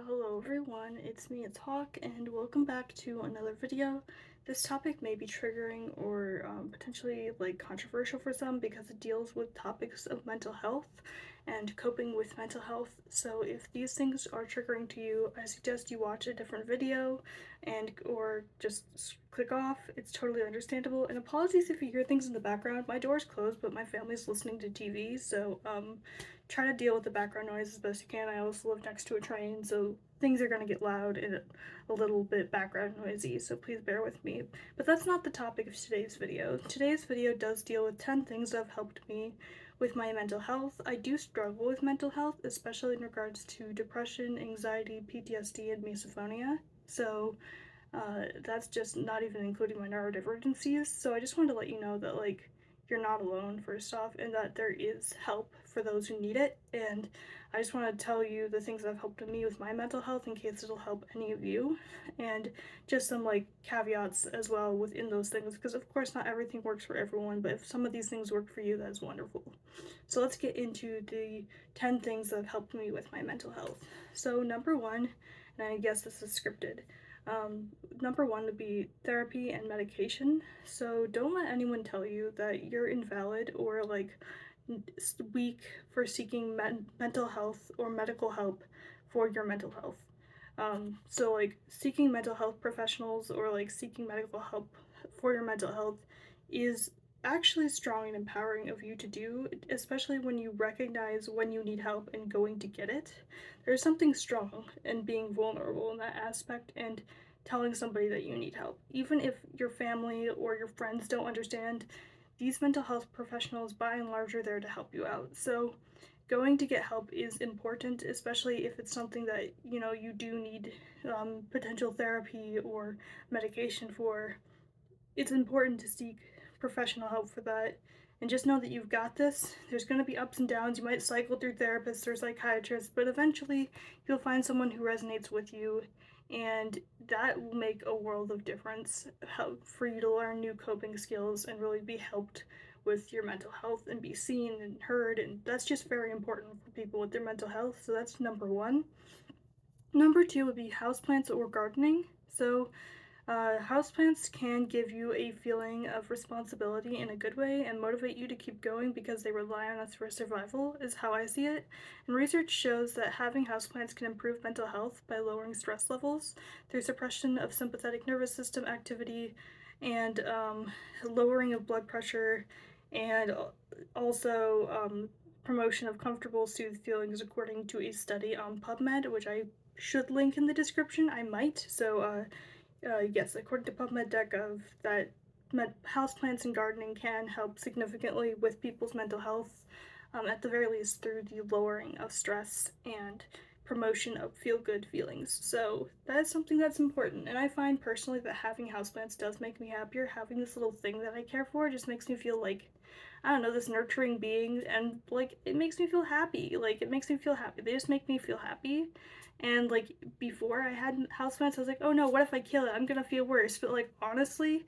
Hello everyone, it's me, it's Hawk, and welcome back to another video. This topic may be triggering or potentially controversial for some because it deals with topics of mental health and coping with mental health. So if these things are triggering to you, I suggest you watch a different video or just click off. It's totally understandable. And apologies if you hear things in the background. My door's closed, but my family's listening to TV, so try to deal with the background noise as best you can. I also live next to a train, so things are going to get loud and a little bit background noisy, so please bear with me. But that's not the topic of today's video. Today's video does deal with 10 things that have helped me with my mental health. I do struggle with mental health, especially in regards to depression, anxiety, PTSD, and misophonia. So that's just not even including my neurodivergencies. So I just wanted to let you know that you're not alone, first off, and that there is help for those who need it. And I just want to tell you the things that have helped me with my mental health in case it'll help any of you, and just some caveats as well within those things, because of course not everything works for everyone, but if some of these things work for you, that's wonderful. So let's get into the 10 things that have helped me with my mental health. So number one, and I guess this is scripted, um, number one would be therapy and medication. So don't let anyone tell you that you're invalid or weak for seeking mental health or medical help for your mental health. Seeking mental health professionals or seeking medical help for your mental health is actually strong and empowering of you to do, especially when you recognize when you need help and going to get it. There's something strong in being vulnerable in that aspect and telling somebody that you need help. Even if your family or your friends don't understand, these mental health professionals by and large are there to help you out. So going to get help is important, especially if it's something that you do need potential therapy or medication for. It's important to seek professional help for that. And just know that you've got this. There's going to be ups and downs. You might cycle through therapists or psychiatrists, but eventually you'll find someone who resonates with you, and that will make a world of difference for you to learn new coping skills and really be helped with your mental health and be seen and heard. And that's just very important for people with their mental health. So that's number one. Number two would be houseplants or gardening. So houseplants can give you a feeling of responsibility in a good way and motivate you to keep going because they rely on us for survival, is how I see it. And research shows that having houseplants can improve mental health by lowering stress levels through suppression of sympathetic nervous system activity and lowering of blood pressure, and also promotion of comfortable, soothed feelings, according to a study on PubMed, which I should link in the description. I might. Yes, according to PubMed.gov, that houseplants and gardening can help significantly with people's mental health, at the very least through the lowering of stress and promotion of feel-good feelings. So that is something that's important, and I find personally that having houseplants does make me happier. Having this little thing that I care for just makes me feel like, I don't know, this nurturing being, and it makes me feel happy. It makes me feel happy. They just make me feel happy. And before I had houseplants, I was like, oh no, what if I kill it? I'm gonna feel worse. But honestly,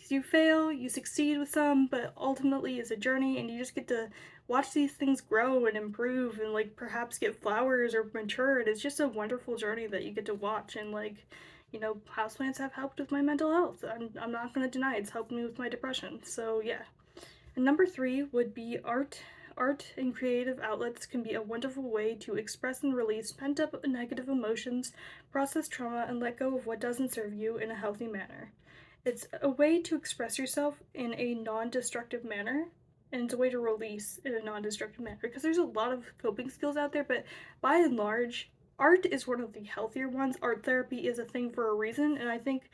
you fail, you succeed with some, but ultimately it's a journey, and you just get to watch these things grow and improve and perhaps get flowers or mature. And it's just a wonderful journey that you get to watch. And houseplants have helped with my mental health. I'm not gonna deny it's helped me with my depression. So yeah. And number three would be art. Art and creative outlets can be a wonderful way to express and release pent up negative emotions, process trauma, and let go of what doesn't serve you in a healthy manner. It's a way to express yourself in a non destructive manner, and it's a way to release in a non destructive manner, because there's a lot of coping skills out there, but by and large, art is one of the healthier ones. Art therapy is a thing for a reason, and I think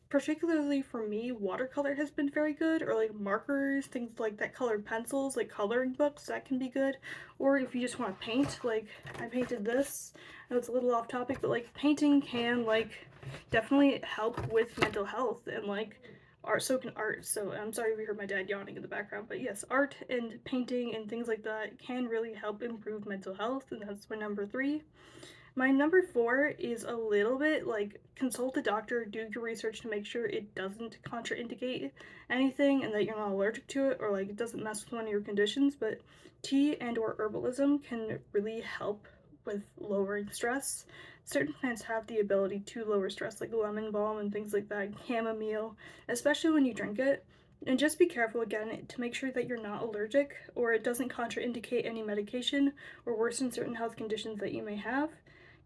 particularly for me, watercolor has been very good, or markers, things like that, colored pencils, coloring books, that can be good. Or if you just want to paint, I painted this. I know it's a little off topic, but painting can definitely help with mental health, and art, so can art. So I'm sorry if you heard my dad yawning in the background, but yes, art and painting and things like that can really help improve mental health, and that's my number three. My number four is a little bit consult a doctor, do your research to make sure it doesn't contraindicate anything and that you're not allergic to it, or it doesn't mess with one of your conditions. But tea and or herbalism can really help with lowering stress certain plants have the ability to lower stress, like lemon balm and things like that, chamomile, especially when you drink it. And just be careful again to make sure that you're not allergic or it doesn't contraindicate any medication or worsen certain health conditions that you may have.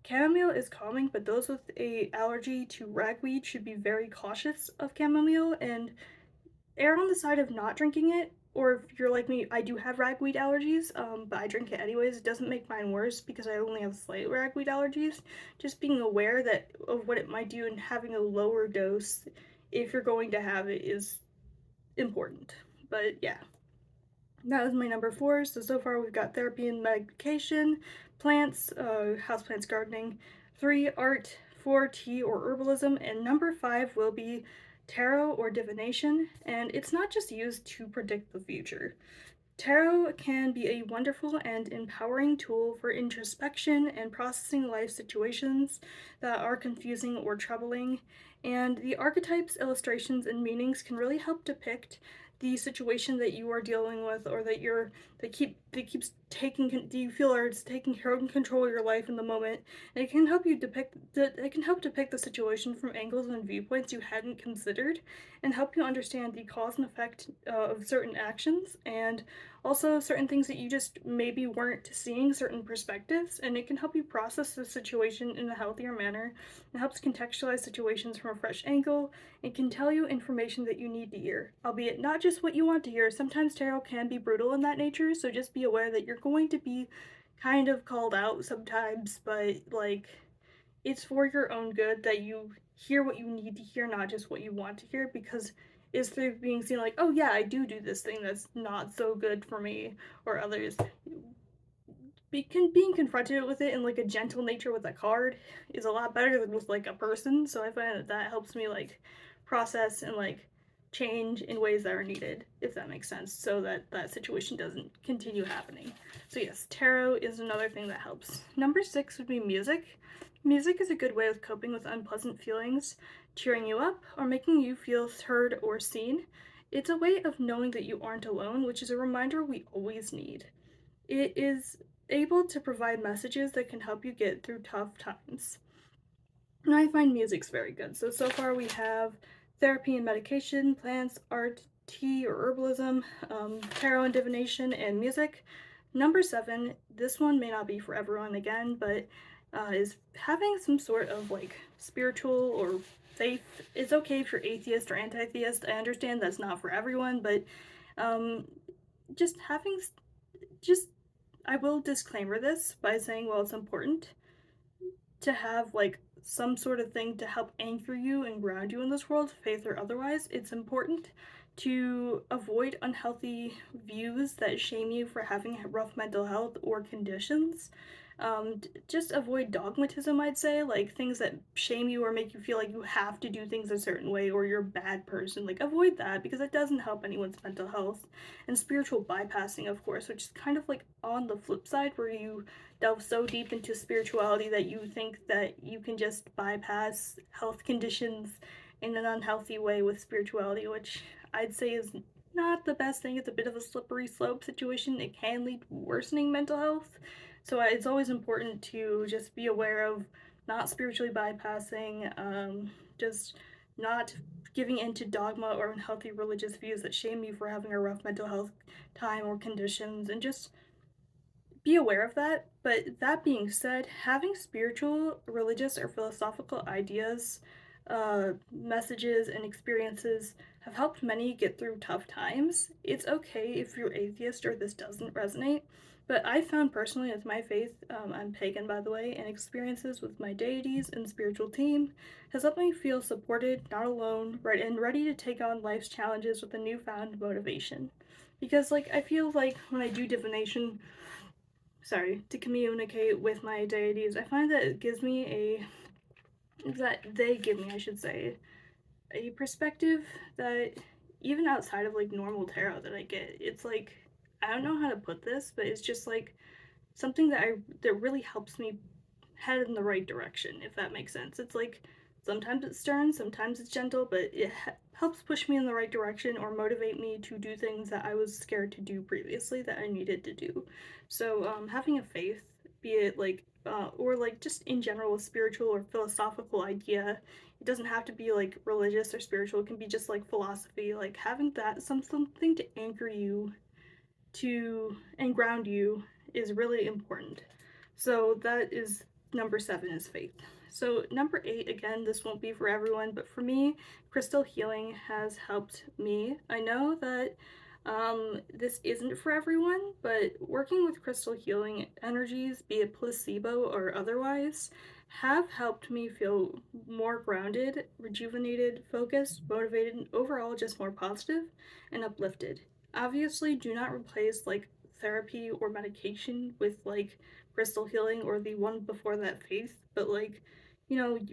Chamomile is calming, but those with a allergy to ragweed should be very cautious of chamomile and err on the side of not drinking it. Or if you're like me, I do have ragweed allergies, but I drink it anyways. It doesn't make mine worse because I only have slight ragweed allergies. Just being aware that of what it might do and having a lower dose if you're going to have it is important. But yeah, that was my number 4. So far we've got therapy and medication, plants, houseplants, gardening, 3, art, 4, tea or herbalism, and number 5 will be tarot or divination. And it's not just used to predict the future. Tarot can be a wonderful and empowering tool for introspection and processing life situations that are confusing or troubling, and the archetypes, illustrations, and meanings can really help depict the situation that you are dealing with or that keeps taking do you feel are it's taking control of your life in the moment. And it can help depict the situation from angles and viewpoints you hadn't considered and help you understand the cause and effect of certain actions and also certain things that you just maybe weren't seeing, certain perspectives, and it can help you process the situation in a healthier manner. It helps contextualize situations from a fresh angle. It can tell you information that you need to hear, albeit not just what you want to hear. Sometimes tarot can be brutal in that nature, so just be aware that you're going to be kind of called out sometimes, but like it's for your own good that you hear what you need to hear, not just what you want to hear, because is through being seen like, oh yeah, I do this thing that's not so good for me or others. Being confronted with it in like a gentle nature with a card is a lot better than with like a person. So I find that that helps me like process and like change in ways that are needed, if that makes sense, so that that situation doesn't continue happening. So yes, tarot is another thing that helps. Number 6 would be music. Music is a good way of coping with unpleasant feelings, cheering you up, or making you feel heard or seen. It's a way of knowing that you aren't alone, which is a reminder we always need. It is able to provide messages that can help you get through tough times. And I find music's very good. So far we have therapy and medication, plants, art, tea or herbalism, tarot and divination, and music. Number 7, this one may not be for everyone again, but is having some sort of like spiritual or faith. It's okay if you're atheist or anti-theist. I understand that's not for everyone, but um, just having, just, I will disclaimer this by saying, well, it's important to have like some sort of thing to help anchor you and ground you in this world, faith or otherwise. It's important to avoid unhealthy views that shame you for having rough mental health or conditions. Just avoid dogmatism, I'd say, like things that shame you or make you feel like you have to do things a certain way or you're a bad person. Like, avoid that because it doesn't help anyone's mental health. And spiritual bypassing, of course, which is kind of like on the flip side where you delve so deep into spirituality that you think that you can just bypass health conditions in an unhealthy way with spirituality, which I'd say is not the best thing. It's a bit of a slippery slope situation. It can lead to worsening mental health. So it's always important to just be aware of not spiritually bypassing, just not giving into dogma or unhealthy religious views that shame you for having a rough mental health time or conditions, and just be aware of that. But that being said, having spiritual, religious, or philosophical ideas, messages, and experiences have helped many get through tough times. It's okay if you're atheist or this doesn't resonate, but I found personally with my faith, I'm pagan by the way, and experiences with my deities and spiritual team has helped me feel supported, not alone, right, and ready to take on life's challenges with a newfound motivation. Because, like, I feel like when I do divination, to communicate with my deities, I find that it gives me that they give me, I should say, a perspective that even outside of like normal tarot that I get, it's like, I don't know how to put this, but it's just like something that really helps me head in the right direction, if that makes sense. It's like sometimes it's stern, sometimes it's gentle, but it helps push me in the right direction or motivate me to do things that I was scared to do previously that I needed to do. So having a faith, be it like or like just in general a spiritual or philosophical idea. It doesn't have to be like religious or spiritual. It can be just like philosophy. Like having that something to anchor you to and ground you is really important. So that is number 7 is faith. So number 8, again, this won't be for everyone, but for me, crystal healing has helped me. I know that this isn't for everyone, but working with crystal healing energies, be it placebo or otherwise, have helped me feel more grounded, rejuvenated, focused, motivated, and overall just more positive and uplifted. Obviously, do not replace like therapy or medication with like crystal healing or the one before that faith, but like,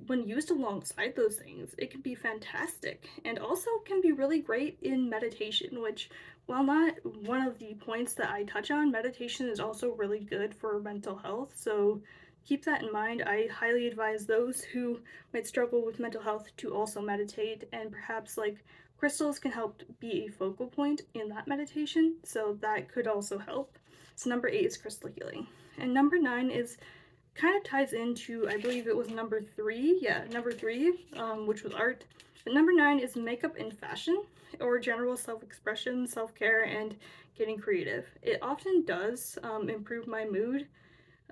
when used alongside those things, it can be fantastic and also can be really great in meditation, which, while not one of the points that I touch on, meditation is also really good for mental health. So keep that in mind. I highly advise those who might struggle with mental health to also meditate, and perhaps like crystals can help be a focal point in that meditation, so that could also help. So number 8 is crystal healing. And number 9 is kind of ties into, I believe it was number 3. Yeah, number 3, which was art. But number 9 is makeup and fashion, or general self-expression, self-care, and getting creative. It often does improve my mood,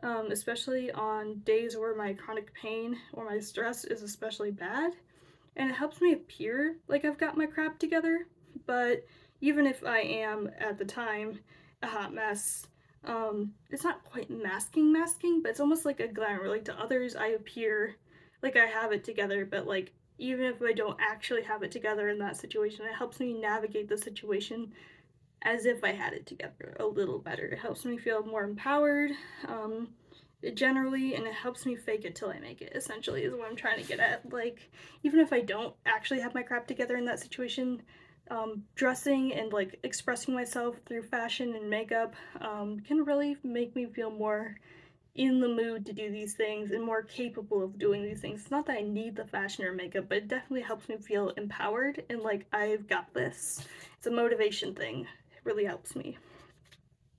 especially on days where my chronic pain or my stress is especially bad, and it helps me appear like I've got my crap together. But even if I am at the time a hot mess, it's not quite masking, but it's almost like a glamour. Like to others, I appear like I have it together, but like even if I don't actually have it together in that situation, it helps me navigate the situation as if I had it together a little better. It helps me feel more empowered, um, generally, and it helps me fake it till I make it, essentially, is what I'm trying to get at. Like, even if I don't actually have my crap together in that situation, dressing and like expressing myself through fashion and makeup can really make me feel more in the mood to do these things and more capable of doing these things. It's not that I need the fashion or makeup, but it definitely helps me feel empowered and like I've got this. It's a motivation thing. It really helps me.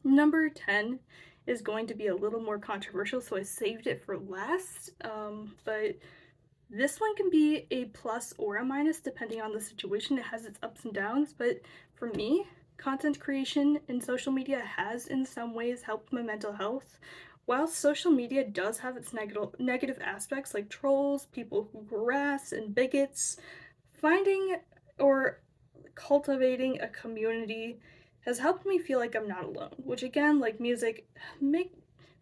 Number 10 is going to be a little more controversial, so I saved it for last. But this one can be a plus or a minus depending on the situation. It has its ups and downs, but for me, content creation in social media has in some ways helped my mental health. While social media does have its negative aspects like trolls, people who harass, and bigots, finding or cultivating a community has helped me feel like I'm not alone, which again, like music, make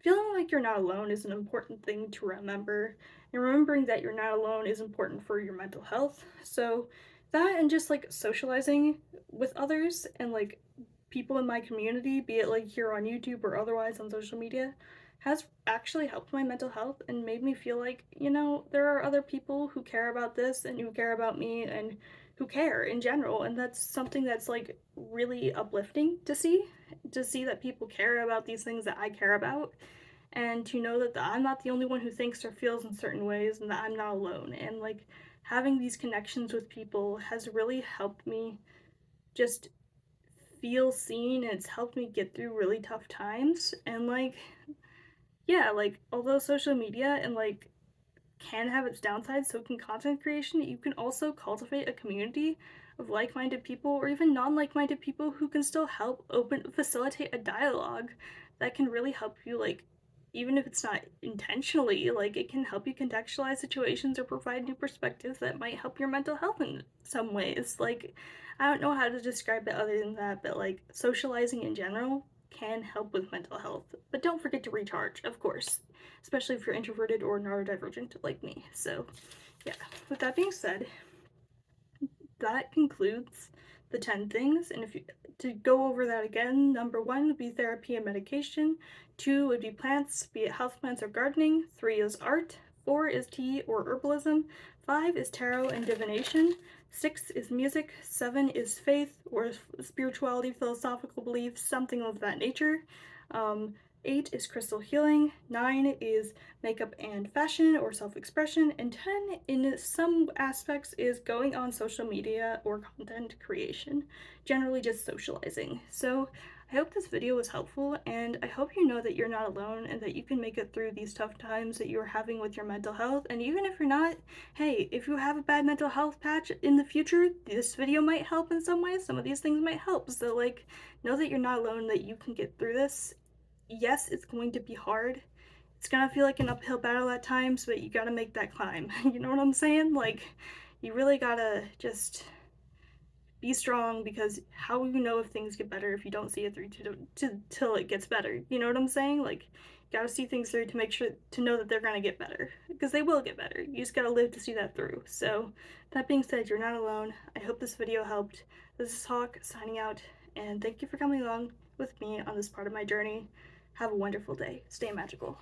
feeling like you're not alone is an important thing to remember. And remembering that you're not alone is important for your mental health. So that, and just like socializing with others and like people in my community, be it like here on YouTube or otherwise on social media, has actually helped my mental health and made me feel like, there are other people who care about this and who care about me and who care in general. And that's something that's like really uplifting to see that people care about these things that I care about, and to know that I'm not the only one who thinks or feels in certain ways and that I'm not alone. And like having these connections with people has really helped me just feel seen, and it's helped me get through really tough times. And like, yeah, like although social media and like can have its downsides, so can content creation, you can also cultivate a community of like-minded people or even non-like-minded people who can still help facilitate a dialogue that can really help you, like, even if it's not intentionally, like it can help you contextualize situations or provide new perspectives that might help your mental health in some ways. Like, I don't know how to describe it other than that, but like socializing in general can help with mental health. But don't forget to recharge, of course, especially if you're introverted or neurodivergent like me. So, yeah, with that being said, that concludes the 10 things. And if you to go over that again, number 1 would be therapy and medication, 2 would be plants, be it houseplants or gardening, 3 is art, 4 is tea or herbalism, 5 is tarot and divination, 6 is music, 7 is faith or spirituality, philosophical beliefs, something of that nature. Um, 8 is crystal healing, 9 is makeup and fashion or self-expression, and 10 in some aspects is going on social media or content creation, generally just socializing. So I hope this video was helpful, and I hope you know that you're not alone and that you can make it through these tough times that you're having with your mental health. And even if you're not, hey, if you have a bad mental health patch in the future, this video might help in some way. Some of these things might help. So, like, know that you're not alone, that you can get through this. Yes, it's going to be hard. It's gonna feel like an uphill battle at times, but you gotta make that climb. You know what I'm saying? Like, you really gotta just be strong, because how will you know if things get better if you don't see it through till it gets better? You know what I'm saying? Like, you gotta see things through to make sure to know that they're gonna get better, because they will get better. You just gotta live to see that through. So, that being said, you're not alone. I hope this video helped. This is Hawk signing out, and thank you for coming along with me on this part of my journey. Have a wonderful day. Stay magical.